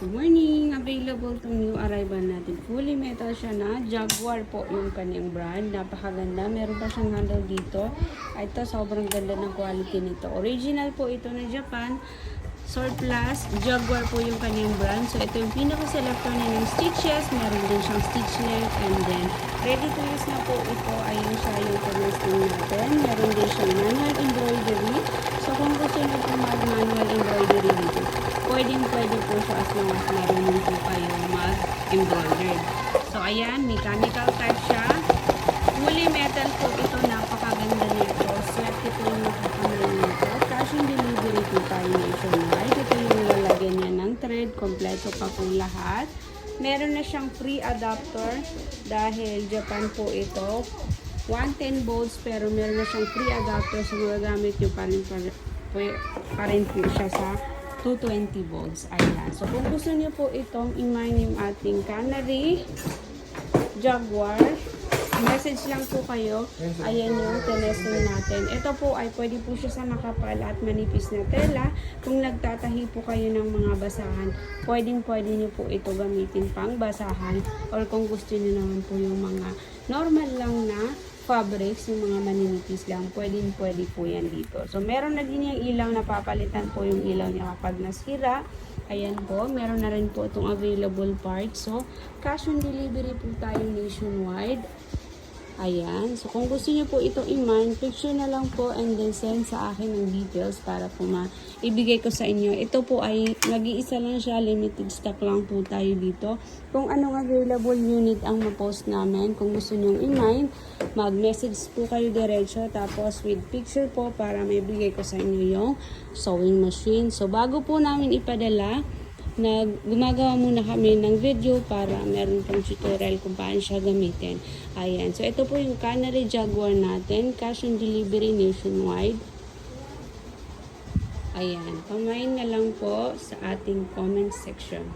Good morning! Available tong new arrival natin. Fully metal siya na. Jaguar po yung kanyang brand. Napakaganda. Meron pa siyang handle dito. Ito, sobrang ganda ng quality nito. Original po ito na Japan. Sword Plus. Jaguar po yung kanyang brand. So, ito yung pinaka-selector niya ng stitches. Meron din siyang stitch length. And then, ready to use na po ito. Ayun siya yung commercial natin. Meron din siyang manual embroidery. So, kung gusto niyo po mag-manual embroidery dito, pwede po siya as long as marunong po kayo mag-embroider. So, ayan, mechanical type siya. Fully metal po ito. Napakaganda nito. Swerte po yung nakakamay nito. Cash on delivery po tayo nationwide. Ito yung lalagyan niya ng thread. Kompleto pa po lahat. Meron na siyang free adapter dahil Japan po ito. 110 volts pero meron na siyang free adapter. So, magagamit nyo pa rin po siya sa 220 volts. Ayan. So, kung gusto niyo po itong i-mine yung ating Canary Jaguar, message lang po kayo. Ayan yung telescope natin. Ito po ay pwede po siya sa makapal at manipis na tela. Kung nagtatahi po kayo ng mga basahan, pwede niyo po ito gamitin pang basahan. Or kung gusto niyo naman po yung mga normal lang na fabrics, yung mga maninipis lang, pwede po yan dito. So, meron na din yung ilaw na papalitan po yung ilaw niya kapag nasira. Ayan po, meron na rin po itong available parts. So, cash on delivery po tayo nationwide. Ayan. So, kung gusto niyo po itong i-mine, picture na lang po and then send sa akin ng details para po ibigay ko sa inyo. Ito po ay nag-iisa lang siya. Limited stock lang po tayo dito. Kung anong available unit ang ma-post namin, kung gusto niyo i-mine, mag-message po kayo diretso. Tapos with picture po para may bigay ko sa inyo yung sewing machine. So, bago po namin ipadala, gumagawa muna kami ng video para meron pang tutorial kung paano siya gamitin. Ayan. So, ito po yung Canary Jaguar natin. Cash on delivery nationwide. Ayan. Pamain na lang po sa ating comment section.